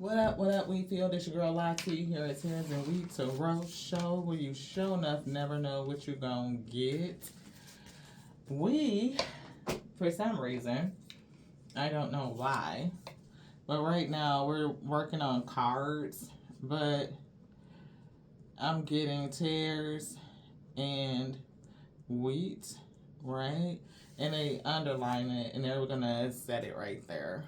What up, we feel? This your girl Lottie here at Tears and We Tarot Show, where you show enough never know what you gonna get. We, for some reason, I don't know why, but right now we're working on cards, but I'm getting tears and wheat, right? And they underline it and they're gonna set it right there.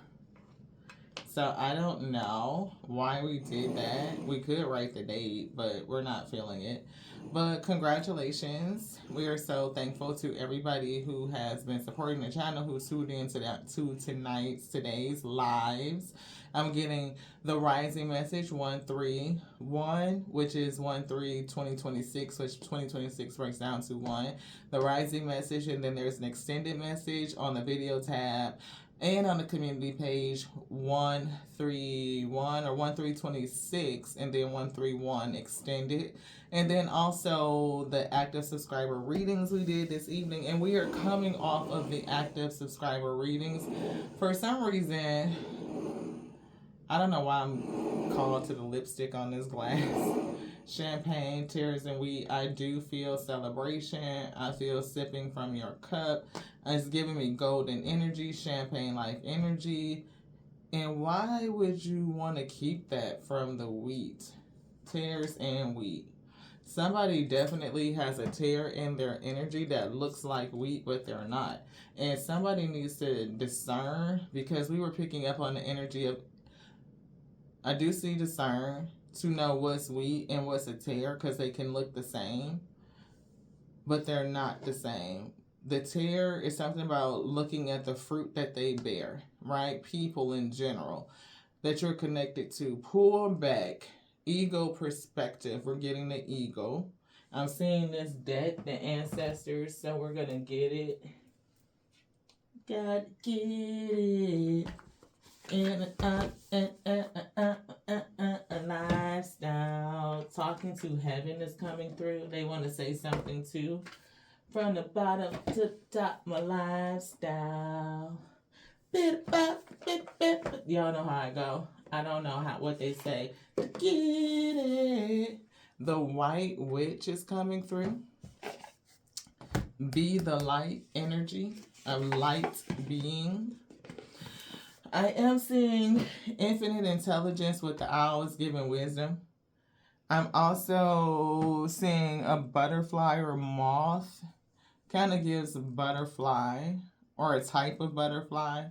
So I don't know why we did that. We could write the date, but we're not feeling it. But congratulations. We are so thankful to everybody who has been supporting the channel, who tuned in to today's lives. I'm getting the rising message 131, which is 1/3/2026, which 2026 breaks down to 1. The rising message, and then there's an extended message on the video tab. And on the community page, 131 or 1/3/26, and then 131 extended. And then also the active subscriber readings we did this evening. And we are coming off of the active subscriber readings. For some reason, I don't know why I'm called to the lipstick on this glass. Champagne, tears, and wheat. I do feel celebration. I feel sipping from your cup. It's giving me golden energy, champagne-like energy. And why would you want to keep that from the wheat? Tears and wheat. Somebody definitely has a tear in their energy that looks like wheat, but they're not. And somebody needs to discern, because we were picking up on the energy of, I do see discern, to know what's wheat and what's a tear, because they can look the same, but they're not the same. The tear is something about looking at the fruit that they bear, right? People in general that you're connected to. Pull back. Ego perspective. We're getting the ego. I'm seeing this deck, the ancestors, so we're going to get it. Gotta get it. A lifestyle. Talking to heaven is coming through. They want to say something too. From the bottom to the top, my lifestyle. Y'all know how I go. I don't know what they say. Get it. The white witch is coming through. Be the light energy, a light being. I am seeing infinite intelligence with the owls giving wisdom. I'm also seeing a butterfly or moth. Kind of gives a butterfly or a type of butterfly.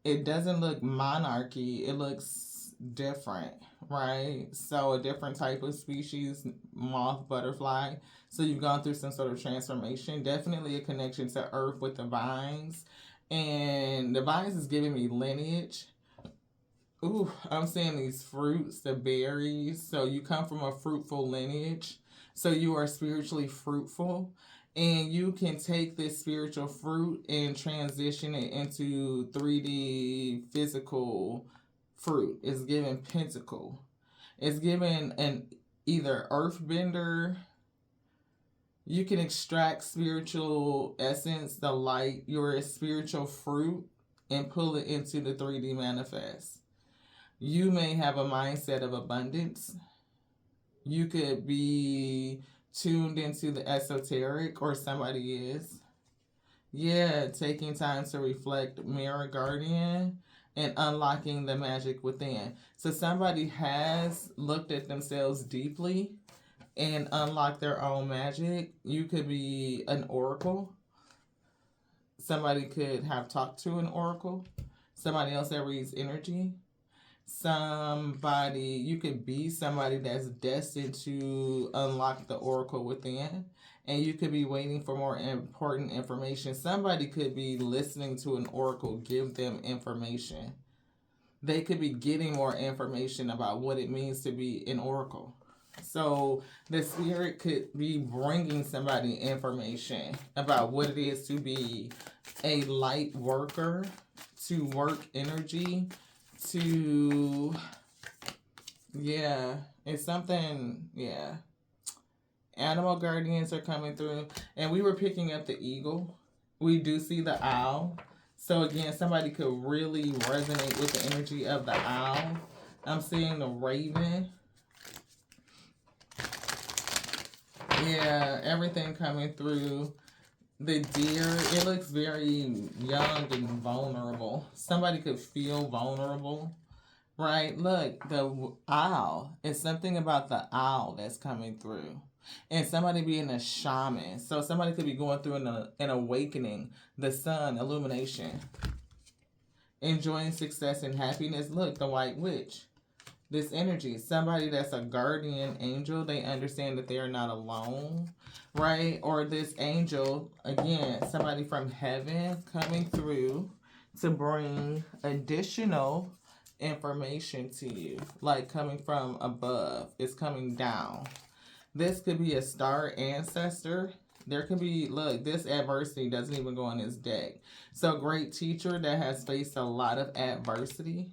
It doesn't look monarchy. It looks different, right? So a different type of species, moth, butterfly. So you've gone through some sort of transformation. Definitely a connection to earth with the vines. And the vines is giving me lineage. Ooh, I'm seeing these fruits, the berries. So you come from a fruitful lineage. So you are spiritually fruitful. And you can take this spiritual fruit and transition it into 3D physical fruit. It's given pentacle. It's given an either earthbender. You can extract spiritual essence, the light, your spiritual fruit, and pull it into the 3D manifest. You may have a mindset of abundance. You could be tuned into the esoteric, or somebody is. Yeah, taking time to reflect, mirror guardian, and unlocking the magic within. So somebody has looked at themselves deeply and unlock their own magic. You could be an oracle. Somebody could have talked to an oracle. Somebody else that reads energy. You could be somebody that's destined to unlock the oracle within. And you could be waiting for more important information. Somebody could be listening to an oracle give them information. They could be getting more information about what it means to be an oracle. So the spirit could be bringing somebody information about what it is to be a light worker, to work energy, it's something, Animal guardians are coming through. And we were picking up the eagle. We do see the owl. So again, somebody could really resonate with the energy of the owl. I'm seeing the raven. Yeah, everything coming through. The deer, it looks very young and vulnerable. Somebody could feel vulnerable, right? Look, the owl. It's something about the owl that's coming through. And somebody being a shaman. So somebody could be going through an awakening, the sun, illumination, enjoying success and happiness. Look, the white witch. This energy, somebody that's a guardian angel, they understand that they are not alone, right? Or this angel, again, somebody from heaven coming through to bring additional information to you, like coming from above. It's coming down. This could be a star ancestor. There could be, look, this adversity doesn't even go on this deck. So, great teacher that has faced a lot of adversity.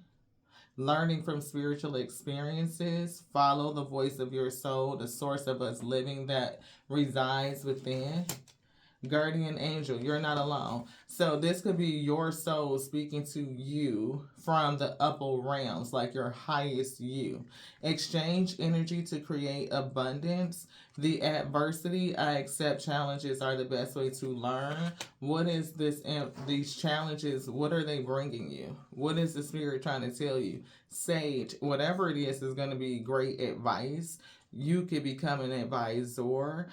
Learning from spiritual experiences, follow the voice of your soul, the source of us living that resides within. Guardian angel, you're not alone. So this could be your soul speaking to you from the upper realms, like your highest you. Exchange energy to create abundance. The adversity, I accept challenges are the best way to learn. What is this? These challenges, what are they bringing you? What is the spirit trying to tell you? Sage, whatever it is going to be great advice. You could become an advisor.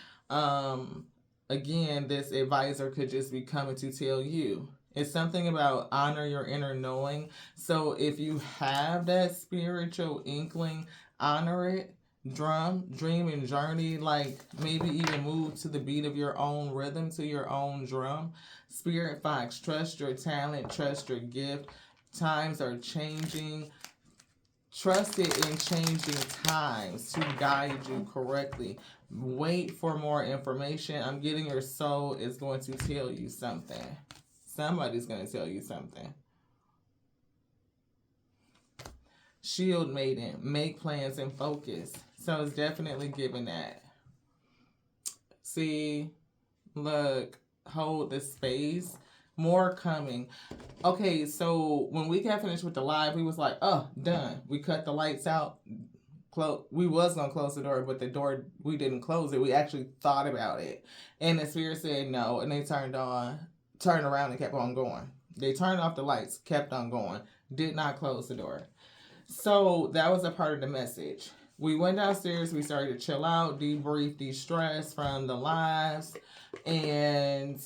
Again, this advisor could just be coming to tell you. It's something about honor your inner knowing. So if you have that spiritual inkling, honor it. Dream and journey, like maybe even move to the beat of your own rhythm, to your own drum. Spirit Fox, trust your talent, trust your gift. Times are changing. Trust it in changing times to guide you correctly. Wait for more information. I'm getting your soul is going to tell you something. Somebody's going to tell you something. Shield maiden, make plans and focus. So it's definitely giving that. See, look, hold the space. More coming. Okay, so when we got finished with the live, we was like, oh, done. We cut the lights out. We was going to close the door, but the door, we didn't close it. We actually thought about it. And the spirit said no, and they turned around and kept on going. They turned off the lights, kept on going, did not close the door. So that was a part of the message. We went downstairs, we started to chill out, debrief, de-stress from the lives, and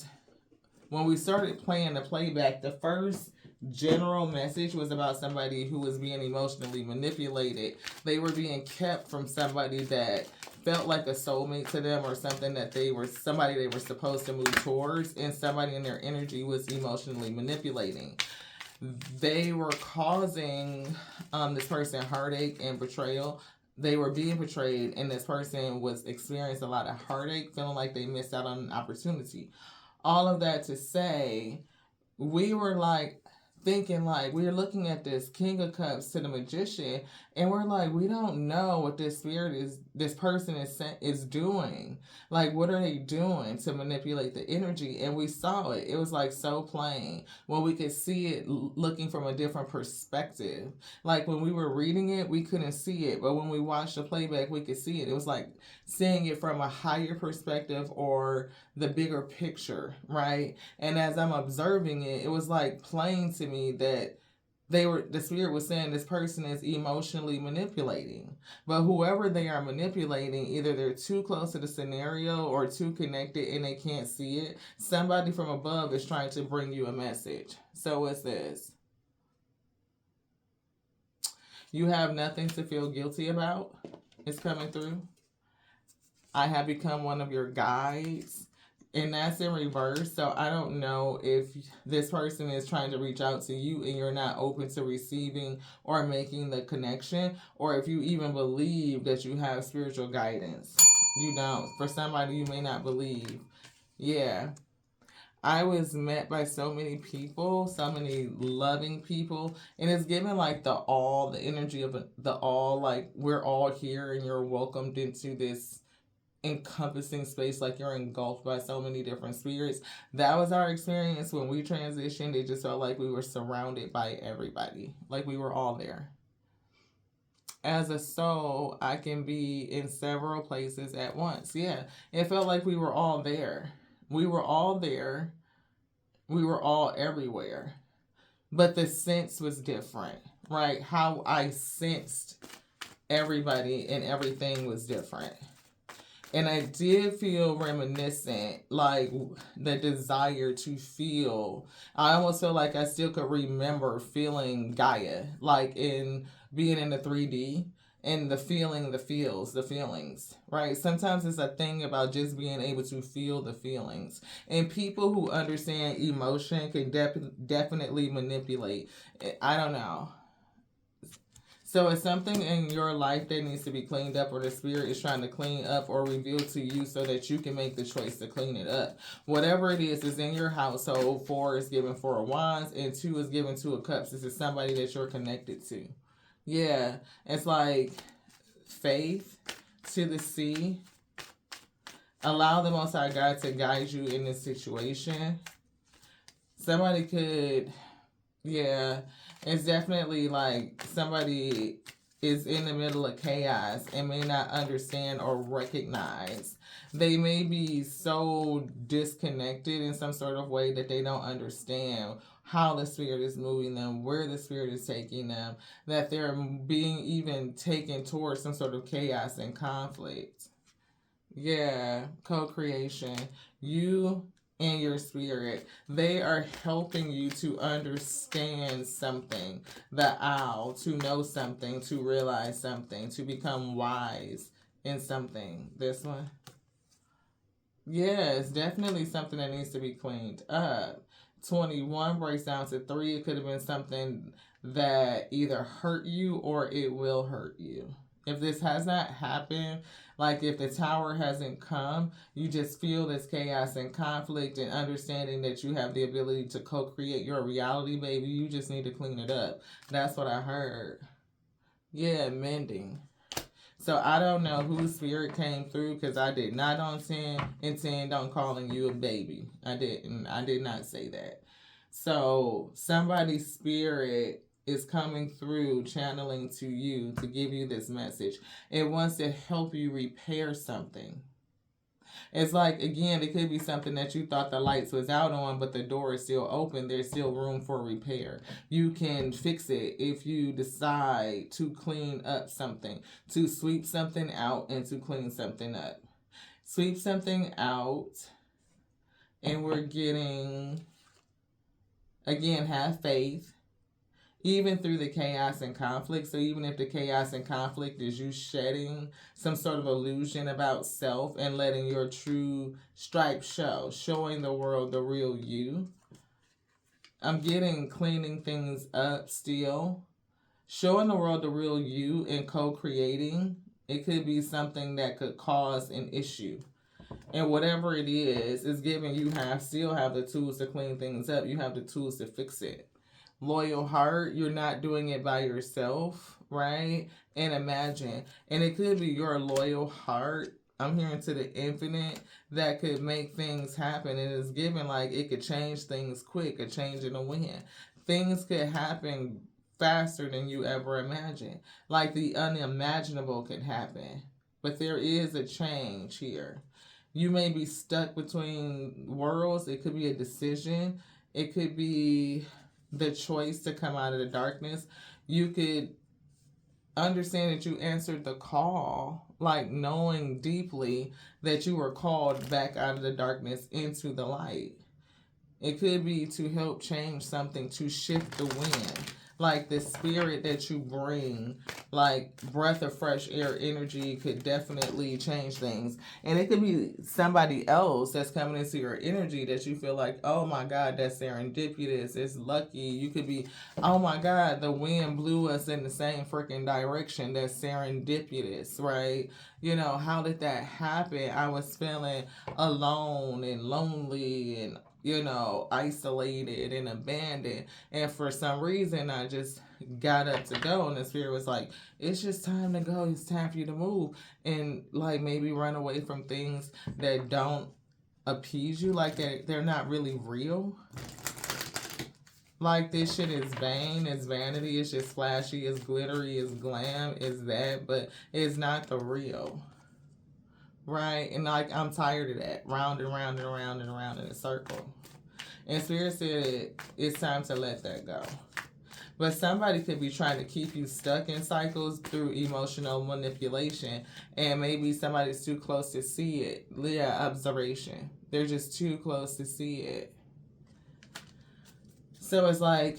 when we started playing the playback, the first general message was about somebody who was being emotionally manipulated. They were being kept from somebody that felt like a soulmate to them, or something that somebody they were supposed to move towards, and somebody in their energy was emotionally manipulating. They were causing this person heartache and betrayal. They were being betrayed, and this person was experiencing a lot of heartache, feeling like they missed out on an opportunity. All of that to say, we were like thinking, like, we were looking at this King of Cups to the Magician, and we're like, we don't know what this person is doing. Like, what are they doing to manipulate the energy? And we saw it. It was like so plain when we could see it looking from a different perspective. Like when we were reading it, we couldn't see it, but when we watched the playback, we could see it. It was like seeing it from a higher perspective, or the bigger picture, right? And as I'm observing it, it was like plain to me that the spirit was saying this person is emotionally manipulating. But whoever they are manipulating, either they're too close to the scenario or too connected and they can't see it. Somebody from above is trying to bring you a message. So what's this? You have nothing to feel guilty about. It's coming through. I have become one of your guides. And that's in reverse. So I don't know if this person is trying to reach out to you and you're not open to receiving or making the connection, or if you even believe that you have spiritual guidance. You don't. For somebody, you may not believe. Yeah. I was met by so many people, so many loving people, and it's given like the energy of the all, like we're all here and you're welcomed into this encompassing space, like you're engulfed by so many different spirits. That was our experience when we transitioned. It just felt like we were surrounded by everybody, like we were all there. as a soul, I can be in several places at once. Yeah, it felt like we were all there. We were all there. We were all everywhere. But the sense was different, right? How I sensed everybody and everything was different. And I did feel reminiscent, like the desire to feel. I almost feel like I still could remember feeling Gaia, like in being in the 3D and the feeling, the feels, the feelings, right? Sometimes it's a thing about just being able to feel the feelings. And people who understand emotion can definitely manipulate. I don't know. So it's something in your life that needs to be cleaned up, or the spirit is trying to clean up or reveal to you so that you can make the choice to clean it up. Whatever it is in your household. 4 is given 4 of Wands, and 2 is given 2 of Cups. This is somebody that you're connected to. Yeah, it's like faith to the sea. Allow the Most High God to guide you in this situation. Somebody could, yeah, it's definitely like somebody is in the middle of chaos and may not understand or recognize. They may be so disconnected in some sort of way that they don't understand how the spirit is moving them, where the spirit is taking them, that they're being even taken towards some sort of chaos and conflict. Yeah, co-creation. You and your spirit, they are helping you to understand something, the owl, to know something, to realize something, to become wise in something. This one. Yeah, it's definitely something that needs to be cleaned up. 21 breaks down to 3. It could have been something that either hurt you or it will hurt you. If this has not happened, like if the tower hasn't come, you just feel this chaos and conflict, and understanding that you have the ability to co-create your reality, baby. You just need to clean it up. That's what I heard. Yeah, mending. So I don't know whose spirit came through, because I did not intend on calling you a baby. I did not say that. So somebody's spirit is coming through, channeling to you to give you this message. It wants to help you repair something. It's like, again, it could be something that you thought the lights was out on, but the door is still open. There's still room for repair. You can fix it if you decide to clean up something, to sweep something out and to clean something up. Sweep something out, and we're getting, again, have faith. Even through the chaos and conflict. So even if the chaos and conflict is you shedding some sort of illusion about self and letting your true stripe show, showing the world the real you. I'm getting cleaning things up still. Showing the world the real you and co-creating. It could be something that could cause an issue. And whatever it is giving you still have the tools to clean things up. You have the tools to fix it. Loyal heart, you're not doing it by yourself, right? And imagine, and it could be your loyal heart, I'm hearing to the infinite, that could make things happen. And it's given like it could change things quick, a change in a wind. Things could happen faster than you ever imagined. Like the unimaginable could happen. But there is a change here. You may be stuck between worlds. It could be a decision. It could be the choice to come out of the darkness. You could understand that you answered the call, like knowing deeply that you were called back out of the darkness into the light. It could be to help change something, to shift the wind. Like the spirit that you bring, like breath of fresh air energy could definitely change things. And it could be somebody else that's coming into your energy that you feel like, oh my God, that's serendipitous. It's lucky. You could be, oh my God, the wind blew us in the same freaking direction. That's serendipitous, right? You know, how did that happen? I was feeling alone and lonely and isolated and abandoned. And for some reason, I just got up to go. And the spirit was like, it's just time to go. It's time for you to move. And like maybe run away from things that don't appease you. Like they're not really real. Like, this shit is vain, it's vanity, it's just flashy, it's glittery, it's glam, it's that, but it's not the real. Right? And like, I'm tired of that. Round and round and round and around in a circle. And Spirit said it's time to let that go. But somebody could be trying to keep you stuck in cycles through emotional manipulation. And maybe somebody's too close to see it. Yeah, observation. They're just too close to see it. So it's like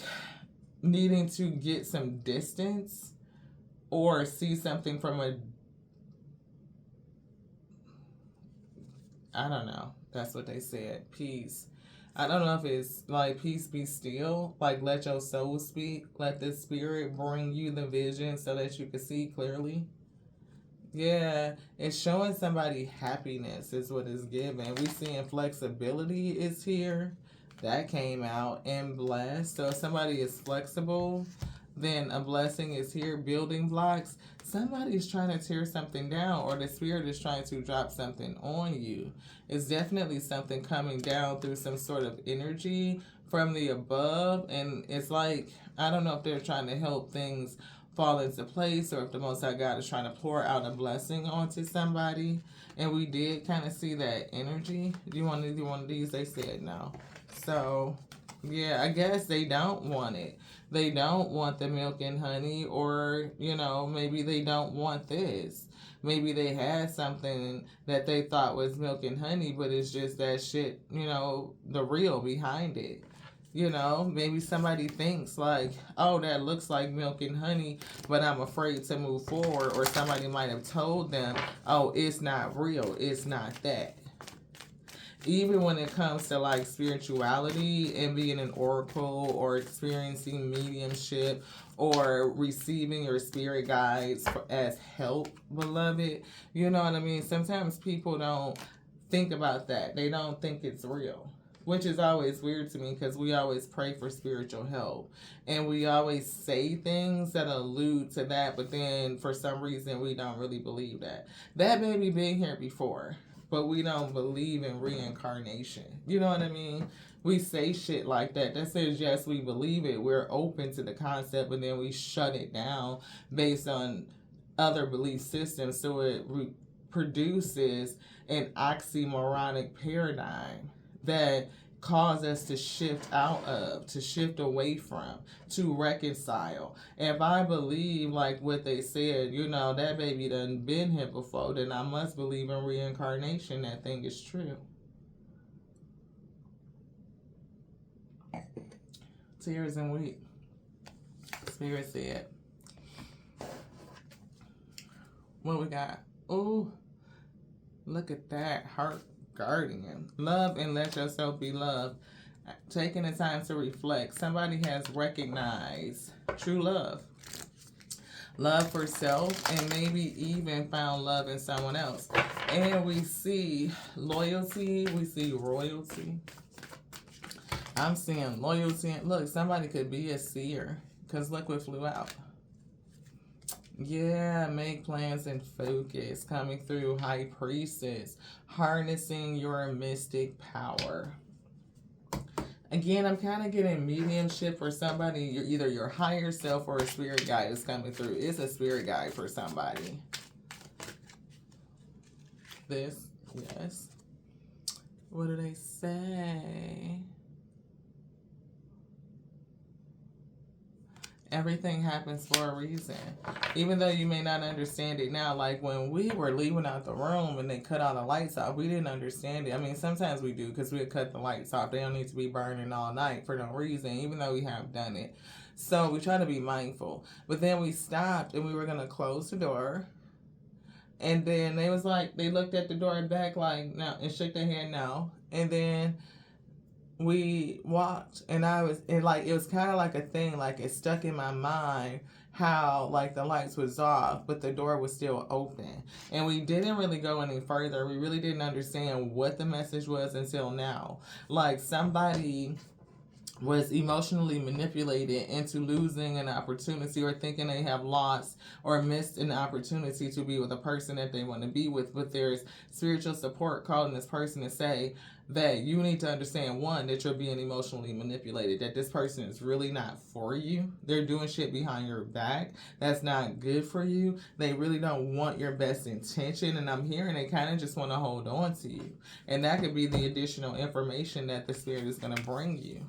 needing to get some distance or see something from a, I don't know. That's what they said. Peace. I don't know if it's like peace be still, like let your soul speak, let the spirit bring you the vision so that you can see clearly. Yeah, it's showing somebody happiness is what it's giving. We seeing flexibility is here. That came out, and blessed. So if somebody is flexible, then a blessing is here. Building blocks. Somebody's trying to tear something down, or the spirit is trying to drop something on you. It's definitely something coming down through some sort of energy from the above. And it's like, I don't know if they're trying to help things fall into place, or if the Most High God is trying to pour out a blessing onto somebody. And we did kind of see that energy. Do you want to do one of these? They said no. So, yeah, I guess they don't want it. They don't want the milk and honey, or, you know, maybe they don't want this. Maybe they had something that they thought was milk and honey, but it's just that shit, you know, the real behind it. You know, maybe somebody thinks like, oh, that looks like milk and honey, but I'm afraid to move forward. Or somebody might have told them, oh, it's not real. It's not that. Even when it comes to like spirituality and being an oracle or experiencing mediumship or receiving your spirit guides as help, beloved, you know what I mean? Sometimes people don't think about that. They don't think it's real, which is always weird to me because we always pray for spiritual help and we always say things that allude to that, but then for some reason we don't really believe that. That may be been here before, but we don't believe in reincarnation. You know what I mean? We say shit like that. That says, yes, we believe it. We're open to the concept, but then we shut it down based on other belief systems. So it produces an oxymoronic paradigm that cause us to shift out of, to shift away from, to reconcile. If I believe like what they said, you know, that baby done been here before, then I must believe in reincarnation. That thing is true. Tears and weep. Spirit said. What we got? Oh, look at that. Heart guardian. Love and let yourself be loved. Taking the time to reflect. Somebody has recognized true love. Love for self, and maybe even found love in someone else. And we see loyalty. We see royalty. I'm seeing loyalty. And look, somebody could be a seer. Because look what flew out. Yeah, make plans and focus. Coming through High Priestess. Harnessing your mystic power. Again, I'm kind of getting mediumship for somebody. You're either your higher self or a spirit guide is coming through. It's a spirit guide for somebody. This, yes. What do they say? Everything happens for a reason. Even though you may not understand it now, like when we were leaving out the room and they cut all the lights off, we didn't understand it. I mean, sometimes we do because we cut the lights off. They don't need to be burning all night for no reason, even though we have done it. So we try to be mindful. But then we stopped and we were going to close the door. And then they was like, they looked at the door back like, no, and shook their head no. And then we walked, and it was kind of like a thing, like it stuck in my mind how like the lights was off but the door was still open, and we didn't really go any further. We really didn't understand what the message was until now. Like somebody was emotionally manipulated into losing an opportunity or thinking they have lost or missed an opportunity to be with a person that they want to be with. But there's spiritual support calling this person to say that you need to understand, one, that you're being emotionally manipulated, that this person is really not for you. They're doing shit behind your back that's not good for you. They really don't want your best intention, and I'm hearing they kind of just want to hold on to you. And that could be the additional information that the spirit is going to bring you.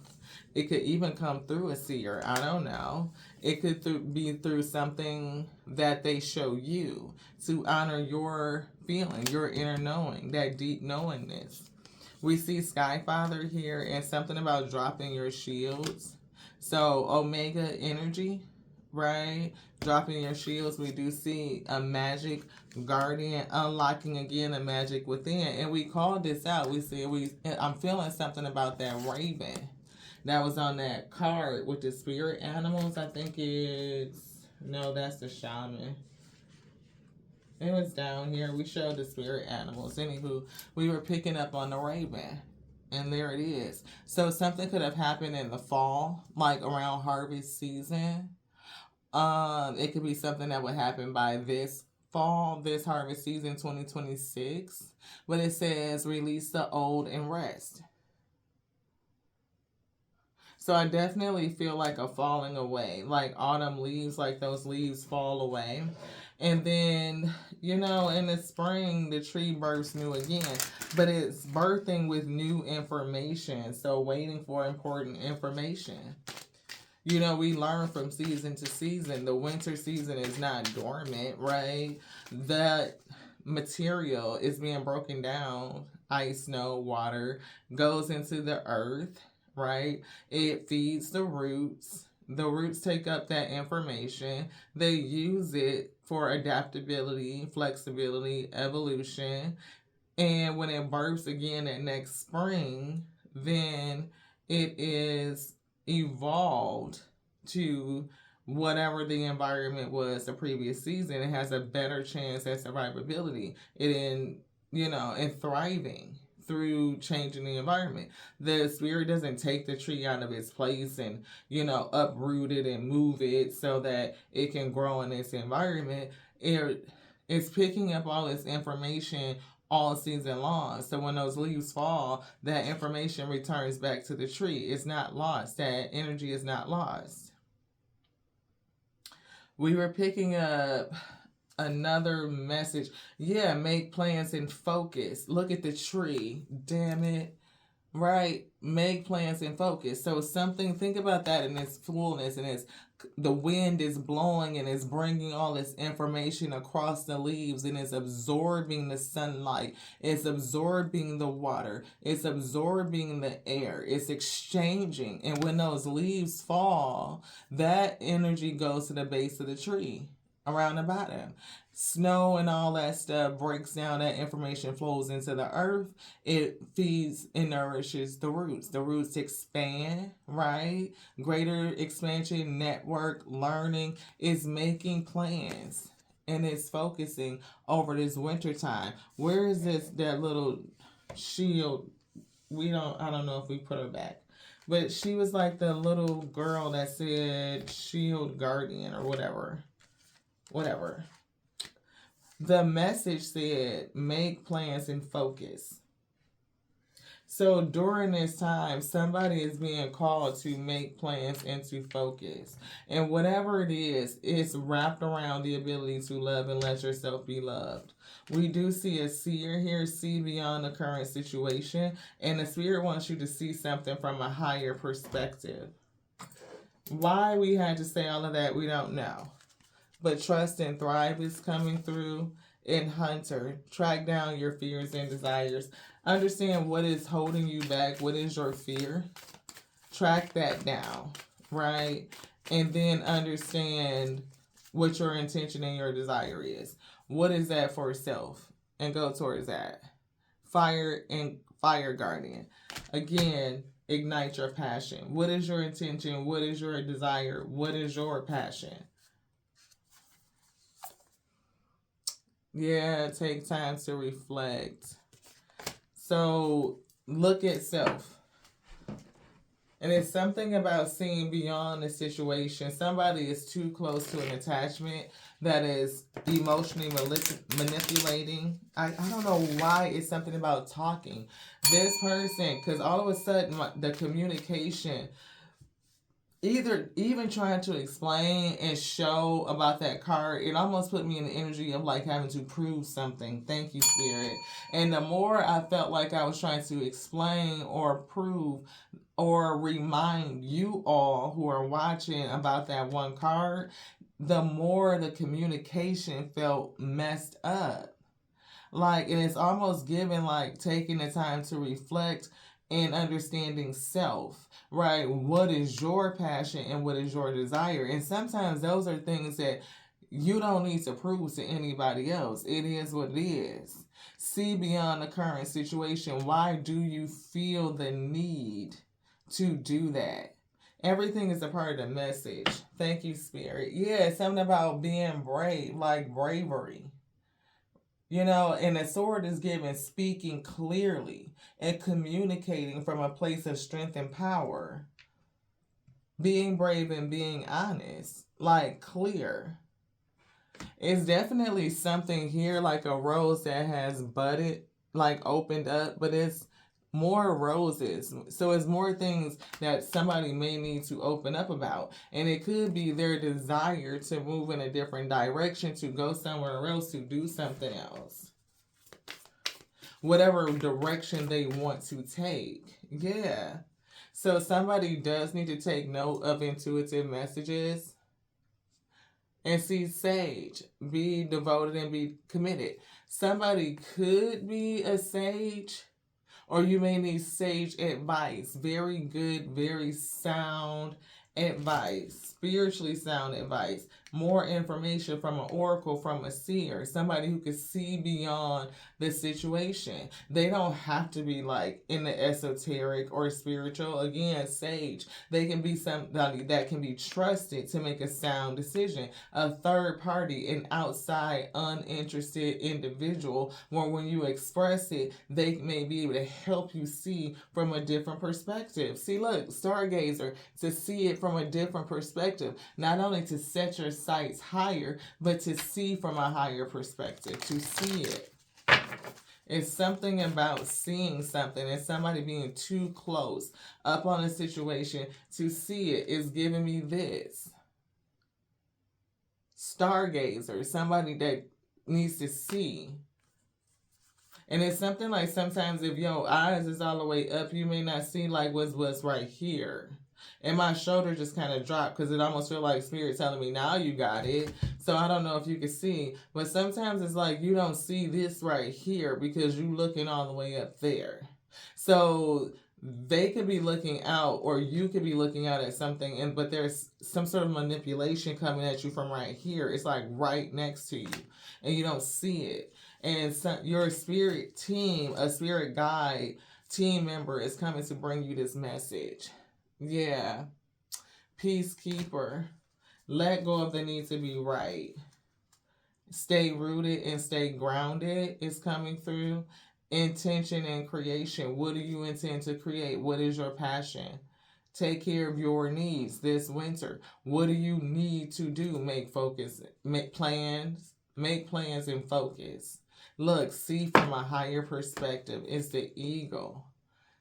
It could even come through a seer. I don't know. It could be through something that they show you to honor your feeling, your inner knowing, that deep knowingness. We see Sky Father here and something about dropping your shields. So Omega energy, right? Dropping your shields. We do see a magic guardian unlocking again a magic within. And we called this out. We see I'm feeling something about that raven that was on that card with the spirit animals. I think no, that's the shaman. It was down here. We showed the spirit animals. Anywho, we were picking up on the raven. And there it is. So something could have happened in the fall, like around harvest season. It could be something that would happen by this fall, this harvest season 2026. But it says release the old and rest. So I definitely feel like a falling away, like autumn leaves, like those leaves fall away. And then, in the spring, the tree births new again, but it's birthing with new information. So waiting for important information. We learn from season to season. The winter season is not dormant, right? That material is being broken down. Ice, snow, water goes into the earth, right? It feeds the roots. The roots take up that information. They use it for adaptability, flexibility, evolution. And when it births again that next spring, then it is evolved to whatever the environment was the previous season. It has a better chance at survivability. And thriving through changing the environment. The spirit doesn't take the tree out of its place and, uproot it and move it so that it can grow in its environment. It's picking up all this information all season long. So when those leaves fall, that information returns back to the tree. It's not lost. That energy is not lost. We were picking up another message. Yeah, make plans and focus. Look at the tree. Damn it. Right? Make plans and focus. So think about that in its fullness, and the wind is blowing and it's bringing all this information across the leaves, and it's absorbing the sunlight. It's absorbing the water. It's absorbing the air. It's exchanging. And when those leaves fall, that energy goes to the base of the tree around the bottom. Snow and all that stuff breaks down. That information flows into the earth. It feeds and nourishes the roots. The roots expand, right? Greater expansion, network, learning is making plans. And it's focusing over this winter time. Where is that little shield? I don't know if we put her back. But she was like the little girl that said shield guardian or whatever. The message said, make plans and focus. So during this time, somebody is being called to make plans and to focus. And whatever it is, it's wrapped around the ability to love and let yourself be loved. We do see a seer here, see beyond the current situation. And the spirit wants you to see something from a higher perspective. Why we had to say all of that, we don't know. But trust and thrive is coming through. In Hunter, track down your fears and desires. Understand what is holding you back. What is your fear? Track that down, right? And then understand what your intention and your desire is. What is that for self? And go towards that. Fire guardian. Again, ignite your passion. What is your intention? What is your desire? What is your passion? Yeah, take time to reflect. So look at self. And it's something about seeing beyond the situation. Somebody is too close to an attachment that is emotionally manipulating. I don't know why it's something about talking. This person, because all of a sudden the communication, either even trying to explain and show about that card, it almost put me in the energy of like having to prove something. Thank you, Spirit. And the more I felt like I was trying to explain or prove or remind you all who are watching about that one card, the more the communication felt messed up. Like, and it's almost given like taking the time to reflect and understanding self, right? What is your passion and what is your desire? And sometimes those are things that you don't need to prove to anybody else. It is what it is. See beyond the current situation. Why do you feel the need to do that? Everything is a part of the message. Thank you, Spirit. Yeah, something about being brave, like bravery. You know, and the sword is given speaking clearly and communicating from a place of strength and power. Being brave and being honest, like clear. It's definitely something here like a rose that has budded, like opened up, but it's more roses. So it's more things that somebody may need to open up about. And it could be their desire to move in a different direction, to go somewhere else, to do something else. Whatever direction they want to take. Yeah. So somebody does need to take note of intuitive messages. And see, sage, be devoted and be committed. Somebody could be a sage, or you may need sage advice. Very good, very sound advice, spiritually sound advice. More information from an oracle, from a seer, somebody who can see beyond the situation. They don't have to be like in the esoteric or spiritual. Again, sage, they can be somebody that can be trusted to make a sound decision. A third party, an outside, uninterested individual, where when you express it, they may be able to help you see from a different perspective. See, look, stargazer, to see it from a different perspective, not only to set your sights higher, but to see from a higher perspective, to see it. It's something about seeing something and somebody being too close up on a situation to see it is giving me this. Stargazer, somebody that needs to see. And it's something like sometimes if your eyes is all the way up, you may not see like what's right here. And my shoulder just kind of dropped because it almost feel like Spirit telling me, now you got it. So I don't know if you can see. But sometimes it's like you don't see this right here because you looking all the way up there. So they could be looking out, or you could be looking out at something, but there's some sort of manipulation coming at you from right here. It's like right next to you, and you don't see it. And your spirit team, a spirit guide team member is coming to bring you this message. Yeah. Peacekeeper. Let go of the need to be right. Stay rooted and stay grounded is coming through. Intention and creation. What do you intend to create? What is your passion? Take care of your needs this winter. What do you need to do? Make plans and focus. Look, see from a higher perspective. It's the eagle.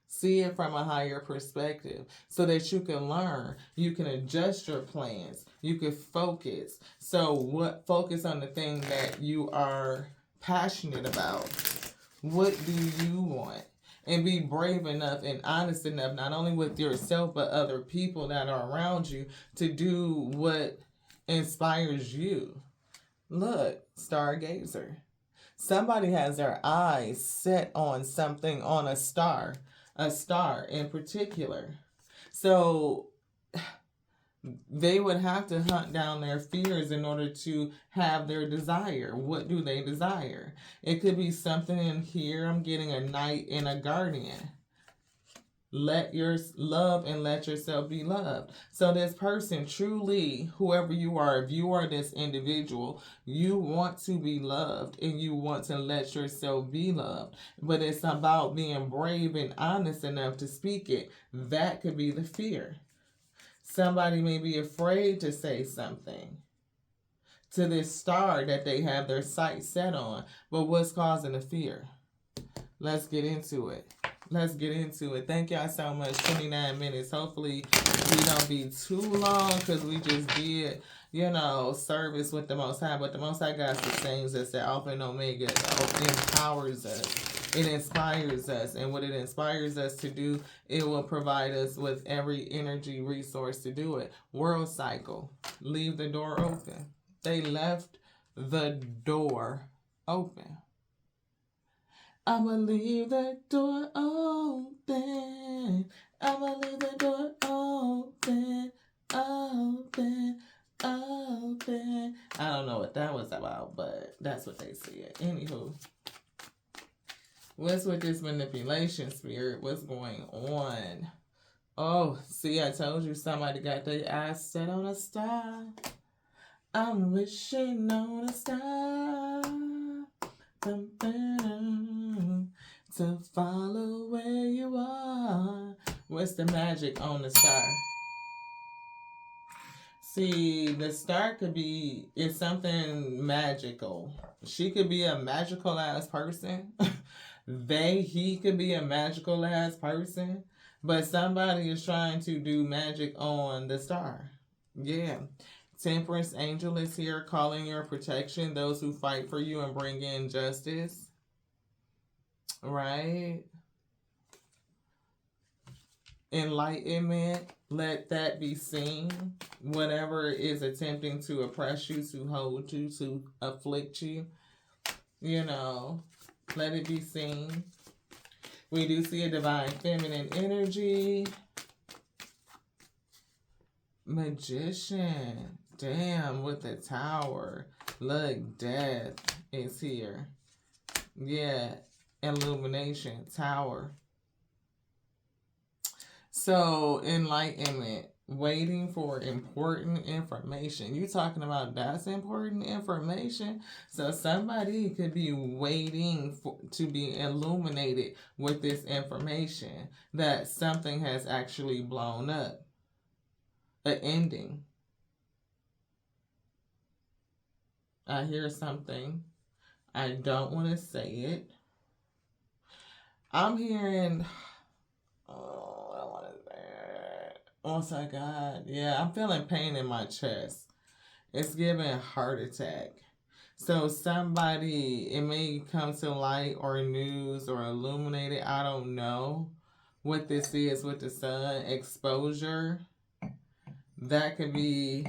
See it from a higher perspective so that you can learn. You can adjust your plans. You can focus. So focus on the thing that you are passionate about. What do you want? And be brave enough and honest enough, not only with yourself, but other people that are around you, to do what inspires you. Look, stargazer. Somebody has their eyes set on something, on a star in particular. So they would have to hunt down their fears in order to have their desire. What do they desire? It could be something in here. I'm getting a knight and a guardian. Let your love and let yourself be loved. So this person, truly, whoever you are, if you are this individual, you want to be loved and you want to let yourself be loved. But it's about being brave and honest enough to speak it. That could be the fear. Somebody may be afraid to say something to this star that they have their sights set on. But what's causing the fear? Let's get into it. Let's get into it. Thank y'all so much. 29 minutes. Hopefully we don't be too long because we just did, service with the Most High. But the Most High God sustains us. The Alpha and Omega empowers us. It inspires us. And what it inspires us to do, it will provide us with every energy resource to do it. World cycle. Leave the door open. They left the door open. I'ma leave the door open. I'ma leave the door open. Open. Open. I don't know what that was about, but that's what they said. Anywho. What's with this manipulation spirit? What's going on? Oh, see, I told you somebody got their eyes set on a star. I'm wishing on a star. To follow where you are. What's the magic on the star? See, the star could be, it's something magical. She could be a magical ass person. He could be a magical ass person. But somebody is trying to do magic on the star. Yeah. Temperance angel is here calling your protection, those who fight for you and bring in justice. Right? Enlightenment, let that be seen. Whatever is attempting to oppress you, to hold you, to afflict you, let it be seen. We do see a divine feminine energy. Magician. Damn, with the tower. Look, death is here. Yeah. Illumination. Tower. So, enlightenment. Waiting for important information. You talking about that's important information? So somebody could be waiting to be illuminated with this information that something has actually blown up. An ending. I hear something. I don't want to say it. I'm hearing... Oh, I don't want to say it. Oh, my God. Yeah, I'm feeling pain in my chest. It's giving a heart attack. So somebody, it may come to light or news or illuminated. I don't know what this is with the sun. Exposure. That could be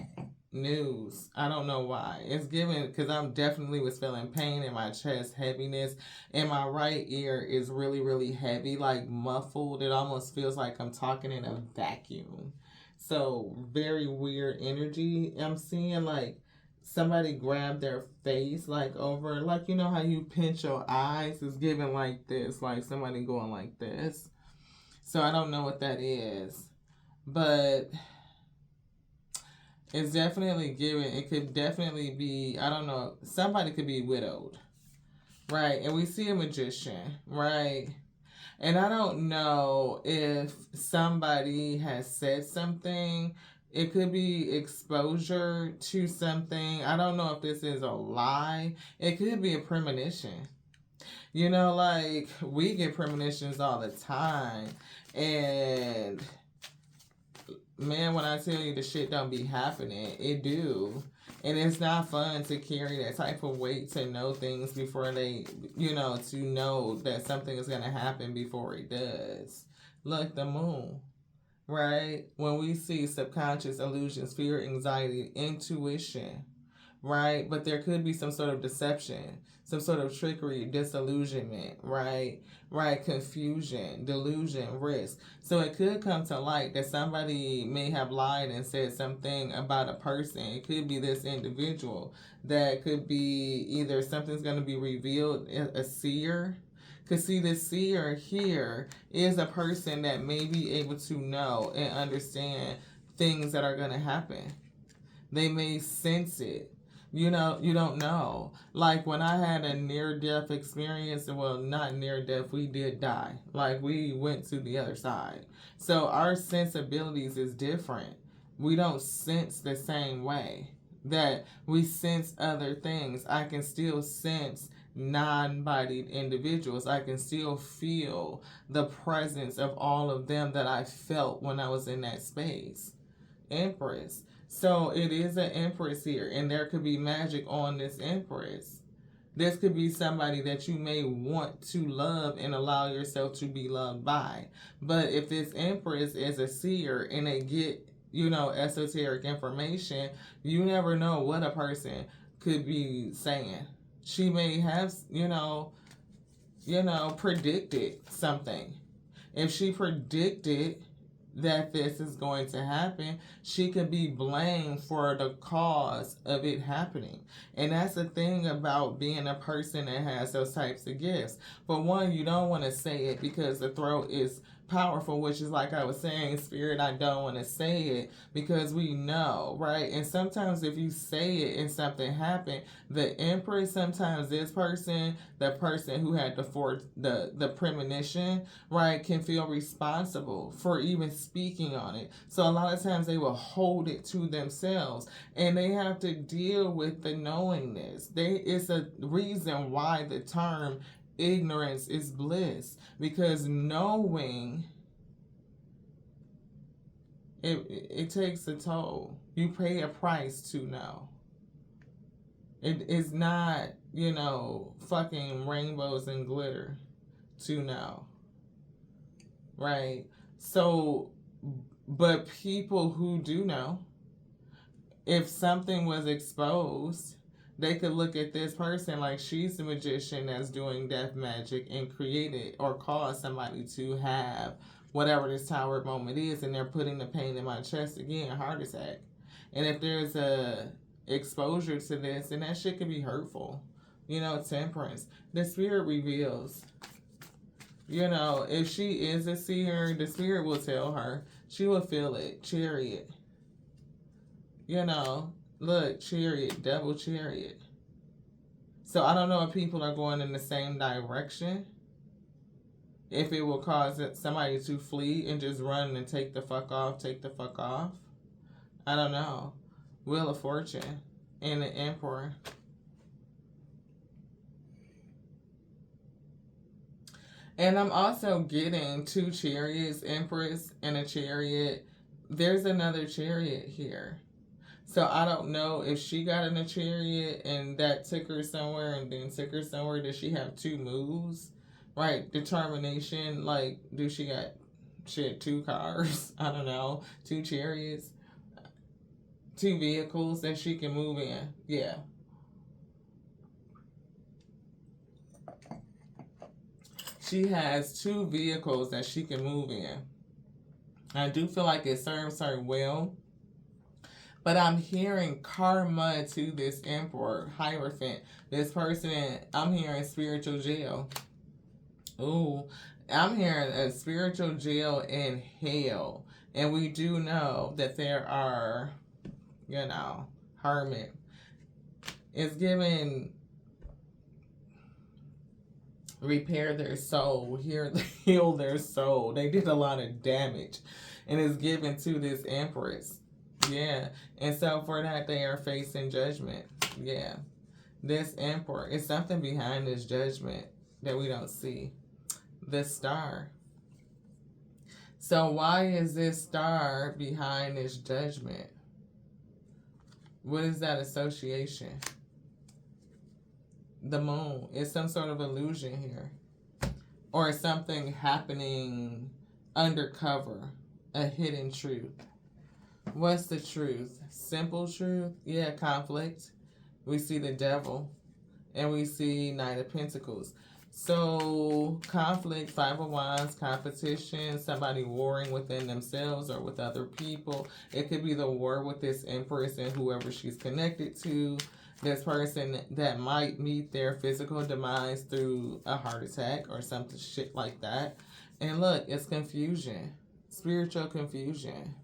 news. I don't know why. It's given because I'm definitely was feeling pain in my chest, heaviness, and my right ear is really, really heavy, like muffled. It almost feels like I'm talking in a vacuum. So very weird energy. I'm seeing like somebody grab their face like over, like how you pinch your eyes. It's giving like this, like somebody going like this. So I don't know what that is, but it's definitely given. It could definitely be, I don't know, somebody could be widowed, right? And we see a magician, right? And I don't know if somebody has said something. It could be exposure to something. I don't know if this is a lie. It could be a premonition. Like we get premonitions all the time. And man, when I tell you the shit don't be happening, it do. And it's not fun to carry that type of weight to know things before they, to know that something is going to happen before it does. Look, the moon, right? When we see subconscious illusions, fear, anxiety, intuition, right? But there could be some sort of deception, some sort of trickery, disillusionment, right? Right, confusion, delusion, risk. So it could come to light that somebody may have lied and said something about a person. It could be this individual. That could be either something's going to be revealed, a seer. Because see, the seer here is a person that may be able to know and understand things that are going to happen. They may sense it. You know, you don't know. Like when I had a near-death experience, well, not near-death, we did die. Like we went to the other side. So our sensibilities is different. We don't sense the same way that we sense other things. I can still sense non-bodied individuals. I can still feel the presence of all of them that I felt when I was in that space. Empress. So it is an Empress here, and there could be magic on this Empress. This could be somebody that you may want to love and allow yourself to be loved by. But if this Empress is a seer and they get, you know, esoteric information, you never know what a person could be saying. She may have, predicted something. If she predicted that this is going to happen, she could be blamed for the cause of it happening. And that's the thing about being a person that has those types of gifts. For one, you don't want to say it because the throat is powerful, which is like I was saying, Spirit, I don't want to say it because we know, right? And sometimes if you say it and something happened, the Empress, sometimes this person, the person who had the premonition, right, can feel responsible for even speaking on it. So a lot of times they will hold it to themselves and they have to deal with the knowingness. It's a reason why the term ignorance is bliss, because knowing it takes a toll. You pay a price to know. It is not, fucking rainbows and glitter to know, right? So, but people who do know, if something was exposed, they could look at this person like she's the magician that's doing death magic and created or caused somebody to have whatever this tower moment is, and they're putting the pain in my chest again, a heart attack. And if there's a exposure to this, then that shit can be hurtful. Temperance. The Spirit reveals. If she is a seer, the Spirit will tell her. She will feel it. Chariot. Look, Chariot, double Chariot. So I don't know if people are going in the same direction. If it will cause somebody to flee and just run and take the fuck off. I don't know. Wheel of Fortune and the Emperor. And I'm also getting 2 chariots, Empress and a chariot. There's another chariot here. So I don't know if she got in a chariot and that took her somewhere and then took her somewhere. Does she have 2 moves? Right? Determination. Like, she had 2 cars? I don't know. 2 chariots? 2 vehicles that she can move in? Yeah. She has 2 vehicles that she can move in. I do feel like it serves her well. But I'm hearing karma to this Emperor, Hierophant. This person, I'm hearing spiritual jail. Ooh, I'm hearing a spiritual jail in hell. And we do know that there are, hermit. It's given repair their soul, heal their soul. They did a lot of damage. And it's given to this Empress. Yeah, and so for that, they are facing judgment. Yeah, this Emperor, is something behind this judgment that we don't see. The Star. So why is this star behind this judgment? What is that association? The moon. Is some sort of illusion here. Or is something happening undercover, a hidden truth. What's the truth? Simple truth? Yeah, conflict. We see the Devil. And we see Knight of Pentacles. So, conflict, 5 of Wands, competition, somebody warring within themselves or with other people. It could be the war with this Empress and whoever she's connected to. This person that might meet their physical demise through a heart attack or something shit like that. And look, it's confusion. Spiritual confusion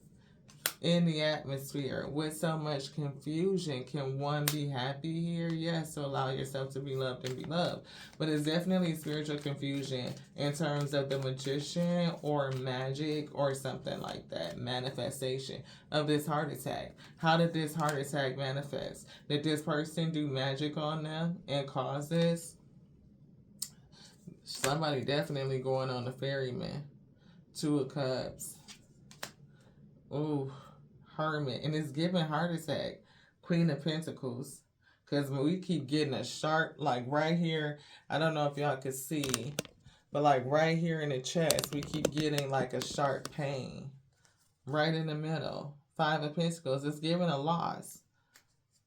in the atmosphere. With so much confusion, can one be happy here? Yes, so allow yourself to be loved and be loved. But it's definitely spiritual confusion in terms of the magician or magic or something like that. Manifestation of this heart attack. How did this heart attack manifest? Did this person do magic on them and cause this? Somebody definitely going on the ferryman. Two of Cups. Ooh. Hermit, and it's giving heart attack. Queen of Pentacles, because when we keep getting a sharp, like right here, I don't know if y'all can see, but like right here in the chest, we keep getting like a sharp pain right in the middle. Five of Pentacles, it's giving a loss.